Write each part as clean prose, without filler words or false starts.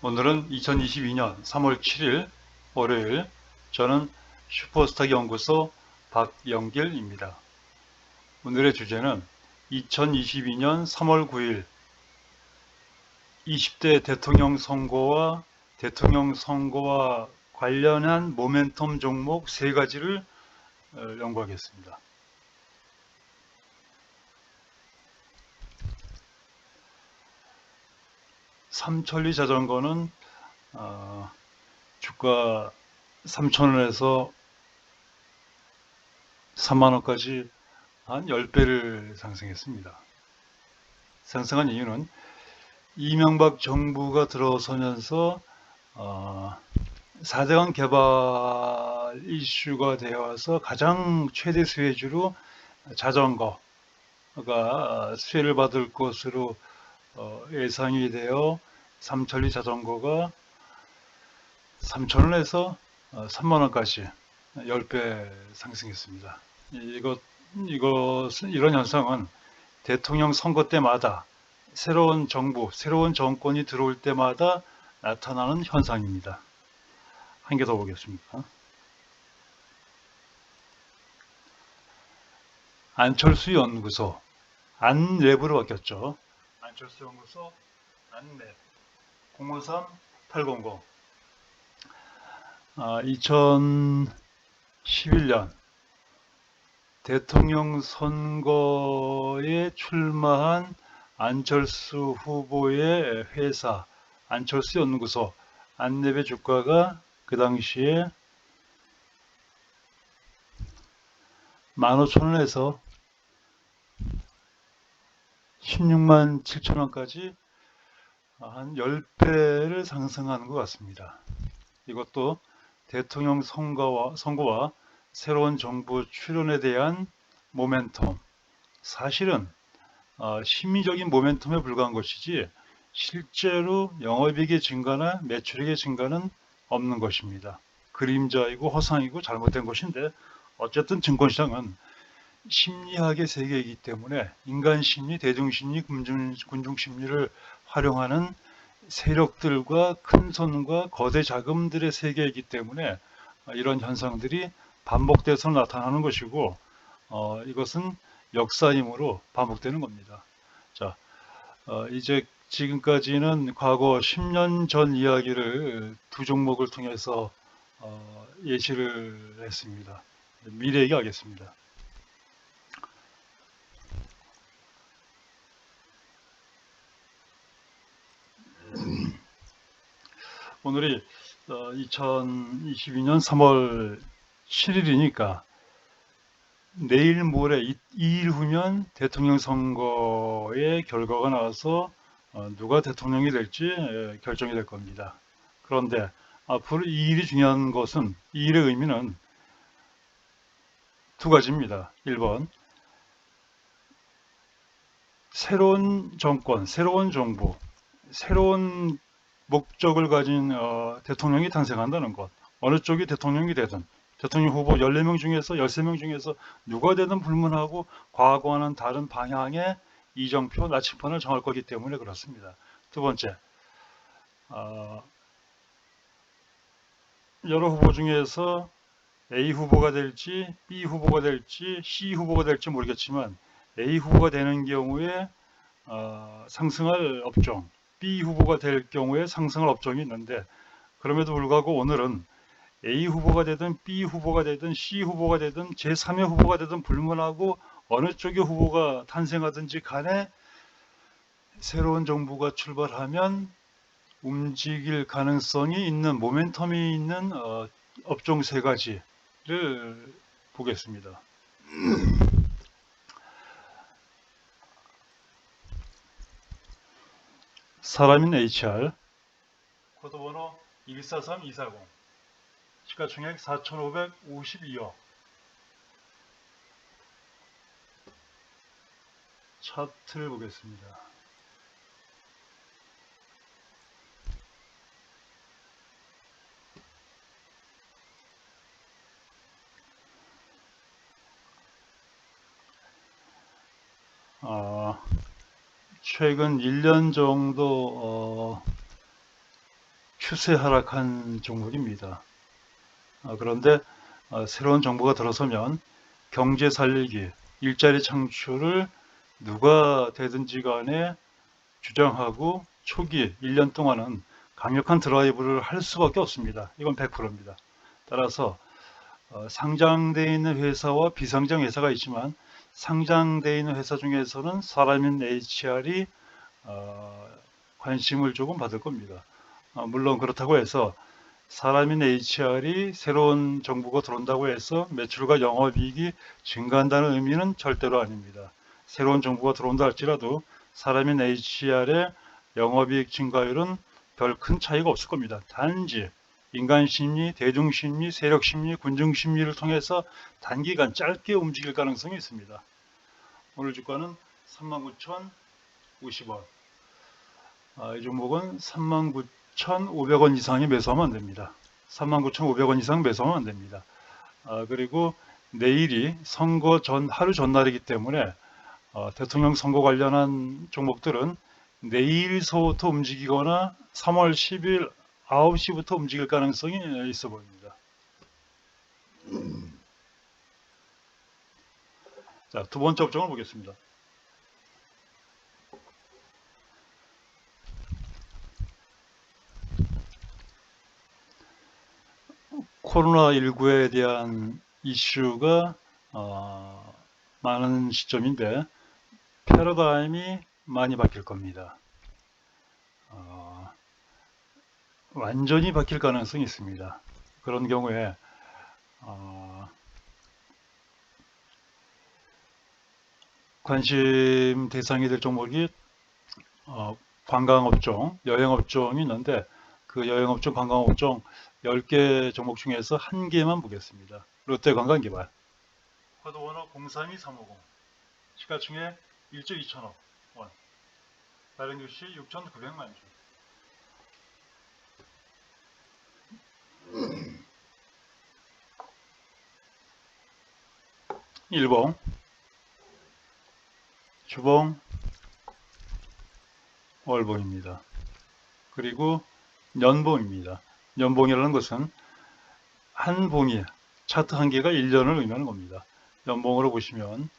오늘은 2022년 3월 7일 월요일. 저는 슈퍼스타 연구소 박영길입니다. 오늘의 주제는 2022년 3월 9일 20대 대통령 선거와 관련한 모멘텀 종목 3가지를 연구하겠습니다. 삼천리 자전거는 주가 3,000원에서 3만원까지 한 10배를 상승했습니다. 상승한 이유는 이명박 정부가 들어서면서 4대강 개발 이슈가 되어 와서 가장 최대 수혜주로 자전거가 수혜를 받을 것으로 예상이 되어 삼천리 자전거가 3,000원에서 3만원까지 10배 상승했습니다. 이런 현상은 대통령 선거 때마다 새로운 정부, 새로운 정권이 들어올 때마다 나타나는 현상입니다. 한 개 더 보겠습니다. 안철수 연구소, 안랩으로 바뀌었죠. 안철수 연구소, 안랩, 053-800. 2011년 대통령 선거에 출마한 안철수 후보의 회사 안철수 연구소 안랩의 주가가 그 당시에 15,000원에서 16만 7천원까지 한 10배를 상승하는 것 같습니다. 이것도 대통령 선거와 새로운 정부 출연에 대한 모멘텀, 사실은 심리적인 모멘텀에 불과한 것이지 실제로 영업이익의 증가나 매출액의 증가는 없는 것입니다. 그림자이고 허상이고 잘못된 것인데, 어쨌든 증권시장은 심리학의 세계이기 때문에 인간 심리, 대중 심리, 군중 심리를 활용하는 세력들과 큰 손과 거대 자금들의 세계이기 때문에 이런 현상들이 반복돼서 나타나는 것이고, 이것은 역사이므로 반복되는 겁니다. 자, 이제 지금까지는 과거 10년 전 이야기를 두 종목을 통해서 예시를 했습니다. 미래 얘기하겠습니다. 오늘이 2022년 3월 7일이니까 내일 모레 2일 후면 대통령 선거의 결과가 나와서 누가 대통령이 될지 결정이 될 겁니다. 그런데 앞으로 이 일이 중요한 것은, 이 일의 의미는 두 가지입니다. 1번, 새로운 정권, 새로운 정부, 새로운 목적을 가진 대통령이 탄생한다는 것. 어느 쪽이 대통령이 되든 대통령 후보 14명 중에서 13명 중에서 누가 되든 불문하고 과거와는 다른 방향의 이정표, 나침판을 정할 거기 때문에 그렇습니다. 두 번째, 여러 후보 중에서 A 후보가 될지 B 후보가 될지 C 후보가 될지 모르겠지만, A 후보가 되는 경우에 상승할 업종, B 후보가 될 경우에 상승할 업종이 있는데, 그럼에도 불구하고 오늘은 A 후보가 되든 B 후보가 되든 C 후보가 되든 제3의 후보가 되든 불문하고 어느 쪽의 후보가 탄생하든지 간에 새로운 정부가 출발하면 움직일 가능성이 있는, 모멘텀이 있는 업종 3가지를 보겠습니다. 사람인 HR, 코드번호 143240, 시가총액 4,552억. 차트를 보겠습니다. 최근 1년 정도 추세 하락한 종목입니다. 그런데 새로운 정부가 들어서면 경제 살리기, 일자리 창출을 누가 되든지 간에 주장하고 초기 1년 동안은 강력한 드라이브를 할 수밖에 없습니다. 이건 100%입니다. 따라서 상장되어 있는 회사와 비상장 회사가 있지만 상장되어 있는 회사 중에서는 사람인 HR이 관심을 조금 받을 겁니다. 물론 그렇다고 해서 사람인 HR이 새로운 정부가 들어온다고 해서 매출과 영업이익이 증가한다는 의미는 절대로 아닙니다. 새로운 정부가 들어온다 할지라도 사람인 HR의 영업이익 증가율은 별 큰 차이가 없을 겁니다. 단지 인간 심리, 대중 심리, 세력 심리, 군중 심리를 통해서 단기간 짧게 움직일 가능성이 있습니다. 오늘 주가는 39,050원. 이 종목은 39,500원 이상이 매수하면 안 됩니다. 39,500원 이상 매수하면 안 됩니다. 그리고 내일이 선거 전 하루 전날이기 때문에 대통령 선거 관련한 종목들은 내일서부터 움직이거나 3월 10일 9시부터 움직일 가능성이 있어 보입니다. 자, 두 번째 업종을 보겠습니다. 코로나19에 대한 이슈가 많은 시점인데 패러다임이 많이 바뀔 겁니다. 완전히 바뀔 가능성이 있습니다. 그런 경우에 관심 대상이 될 종목이 관광업종, 여행업종이 있는데 그 여행업종, 관광업종 10개 종목 중에서 한 개만 보겠습니다. 롯데관광개발, 코드번호 032350, 시가총액 1조 2천억 원, 발행 주시 6,900만 주. 일봉, 주봉, 월봉입니다. 그리고 연봉입니다. 연봉이라는 것은 한 봉이 차트 한 개가 1년을 의미하는 겁니다. 연봉으로 보시면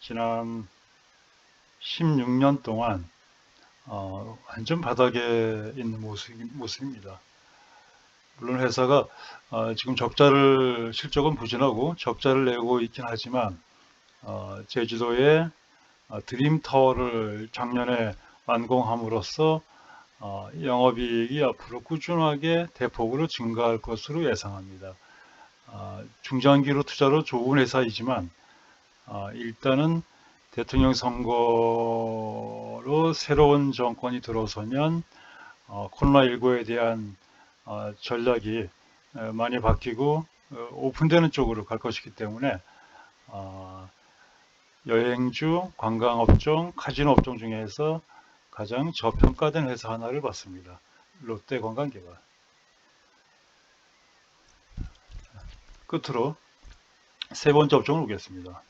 지난 16년 동안 완전 바닥에 있는 모습입니다. 물론 회사가 지금 실적은 부진하고 적자를 내고 있긴 하지만 제주도에 드림타워를 작년에 완공함으로써 영업이익이 앞으로 꾸준하게 대폭으로 증가할 것으로 예상합니다. 중장기로 투자로 좋은 회사이지만 일단은 대통령 선거로 새로운 정권이 들어서면 코로나19에 대한 전략이 많이 바뀌고 오픈되는 쪽으로 갈 것이기 때문에 여행주, 관광업종, 카지노 업종 중에서 가장 저평가된 회사 하나를 봤습니다. 롯데관광개발. 끝으로 세 번째 업종을 보겠습니다.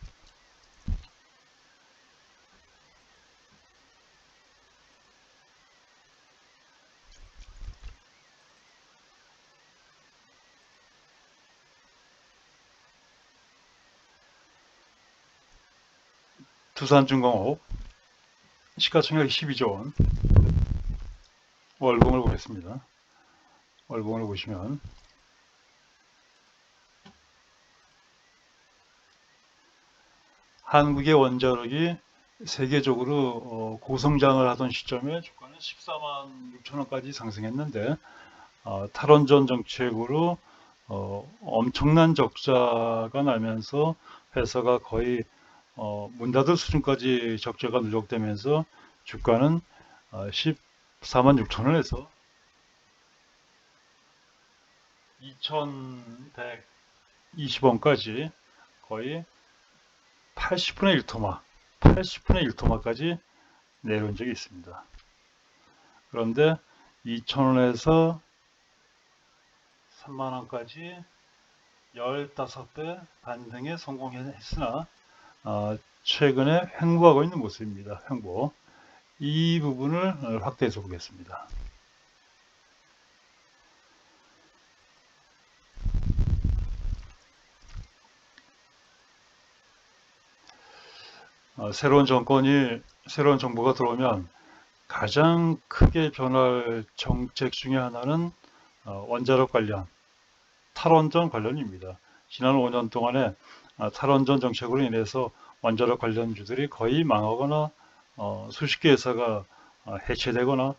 두산중공업, 시가총액 12조 원. 월봉을 보겠습니다. 월봉을 보시면 한국의 원자력이 세계적으로 고성장을 하던 시점에 주가는 14만 6천 원까지 상승했는데 탈원전 정책으로 엄청난 적자가 나면서 회사가 거의 문 닫을 수준까지 적자가 누적되면서 주가는 14만 6천 원에서 2120원까지 거의 80분의 1토마까지 내려온 적이 있습니다. 그런데 2,000원에서 3만원까지 15배 반등에 성공했으나 최근에 횡보하고 있는 모습입니다. 횡보. 이 부분을 확대해서 보겠습니다. 새로운 정부가 들어오면 가장 크게 변할 정책 중에 하나는 원자력 관련, 탈원전 관련입니다. 지난 5년 동안에 탈원전 정책으로 인해서 원자력 관련주들이 거의 망하거나 수십 개 회사가 해체되거나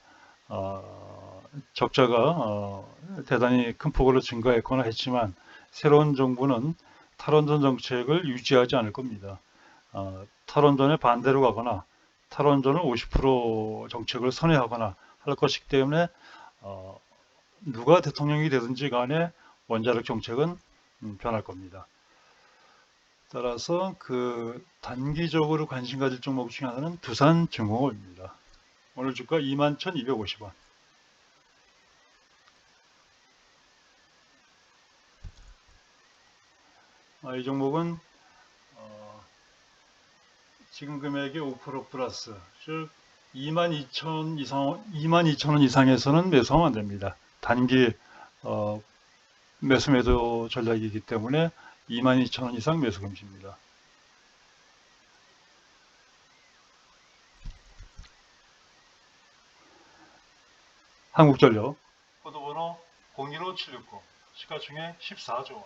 적자가 대단히 큰 폭으로 증가했거나 했지만 새로운 정부는 탈원전 정책을 유지하지 않을 겁니다. 탈원전에 반대로 가거나 탈원전을 50% 정책을 선회하거나 할 것이기 때문에 누가 대통령이 되든지 간에 원자력 정책은 변할 겁니다. 따라서 그 단기적으로 관심 가질 종목 중에 하나는 두산중공업입니다. 오늘 주가 21,250원. 이 종목은 지금 금액의 5% 플러스, 즉 22,000원 이상에서는 매수하면 안 됩니다. 단기 매도 전략이기 때문에 22,000원 이상 매수 금지입니다. 한국전력 코드번호 015769 시가총액 14조 원.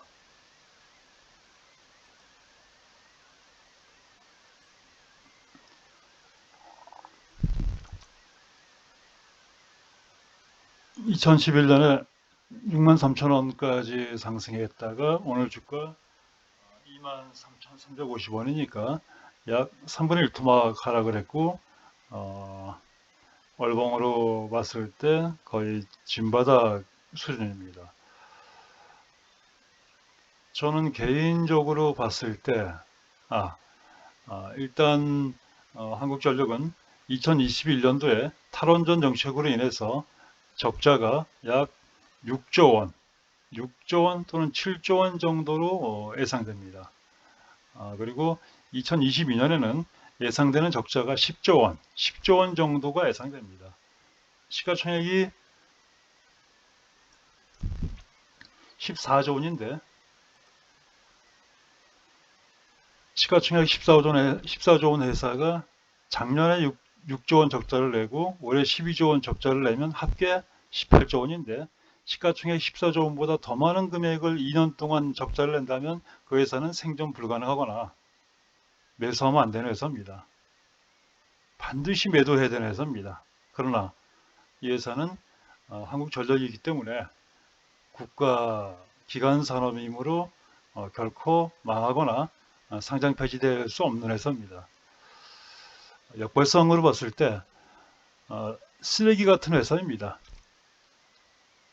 (2011년에) 63,000원까지 상승했다가 오늘 주가 23,350원이니까 약 3분의 1 토막 하락을 했고 월봉으로 봤을 때 거의 진바닥 수준입니다. 저는 개인적으로 봤을 때 일단 한국전력은 2021년도에 탈원전 정책으로 인해서 적자가 약 6조 원, 6조 원 또는 7조 원 정도로 예상됩니다. 그리고 2022년에는 예상되는 적자가 10조 원, 10조 원 정도가 예상됩니다. 시가총액이 14조 원인데 시가총액 14조 원 회사가 작년에 6조 원 적자를 내고 올해 12조 원 적자를 내면 합계 18조 원인데 시가총액 14조 원보다 더 많은 금액을 2년 동안 적자를 낸다면 그 회사는 생존 불가능하거나 매수하면 안 되는 회사입니다. 반드시 매도해야 되는 회사입니다. 그러나 이 회사는 한국전력이기 때문에 국가 기관 산업이므로 결코 망하거나 상장 폐지될 수 없는 회사입니다. 역발상으로 봤을 때 쓰레기 같은 회사입니다.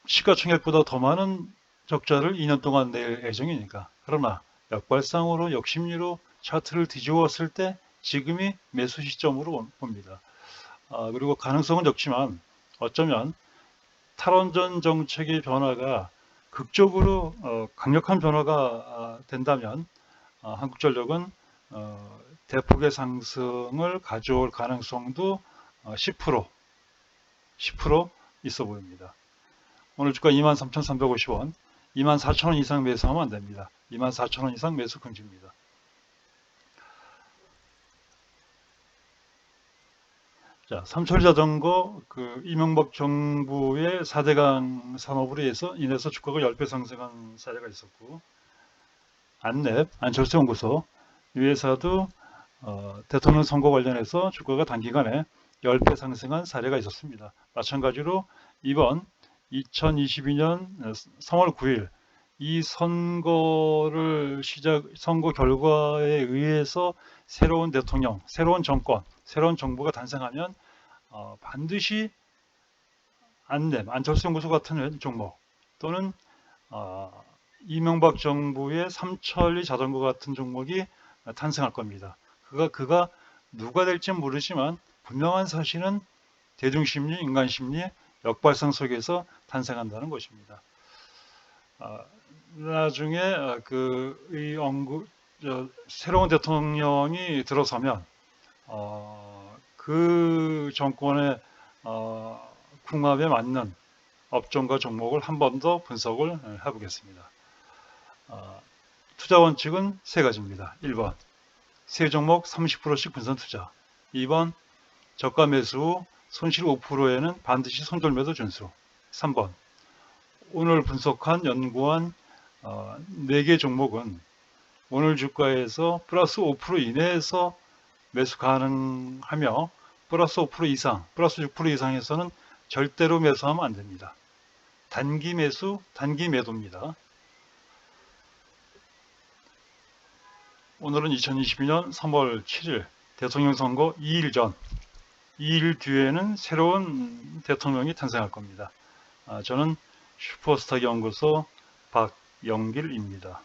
시가총액보다 더 많은 적자를 2년 동안 낼 예정이니까. 그러나 역발상으로 역심리로 차트를 뒤집었을 때 지금이 매수 시점으로 봅니다. 그리고 가능성은 적지만 어쩌면 탈원전 정책의 변화가 극적으로 강력한 변화가 된다면 한국전력은 대폭의 상승을 가져올 가능성도 10% 있어 보입니다. 오늘 주가 23,350원, 24,000원 이상 매수하면 안 됩니다. 24,000원 이상 매수 금지입니다. 자, 삼철자전거 이명박 정부의 4대강 산업으로 인해서 주가가 10배 상승한 사례가 있었고, 안랩, 안철수 연구소, 이 회사도 대통령 선거 관련해서 주가가 단기간에 10배 상승한 사례가 있었습니다. 마찬가지로 이번 2022년 3월 9일 이 선거 결과에 의해서 새로운 대통령, 새로운 정권, 새로운 정부가 탄생하면 반드시 안랩, 안철수 연구소 같은 종목 또는 이명박 정부의 삼천리 자전거 같은 종목이 탄생할 겁니다. 그가 누가 될지 모르지만 분명한 사실은 대중심리, 인간심리, 역발상 속에서 탄생한다는 것입니다. 나중에 새로운 대통령이 들어서면 그 정권의 궁합에 맞는 업종과 종목을 한 번 더 분석을 해보겠습니다. 투자 원칙은 세 가지입니다. 1번, 세 종목 30%씩 분산 투자. 2번 저가 매수 후 손실 5%에는 반드시 손절 매도 준수. 3번 오늘 분석한 연구한 4개 종목은 오늘 주가에서 플러스 5% 이내에서 매수 가능하며 플러스 5% 이상, 플러스 6% 이상에서는 절대로 매수하면 안 됩니다. 단기 매수, 단기 매도입니다. 오늘은 2022년 3월 7일 대통령 선거 2일 전, 2일 뒤에는 새로운 대통령이 탄생할 겁니다. 저는 슈퍼스타 연구소 박영길입니다.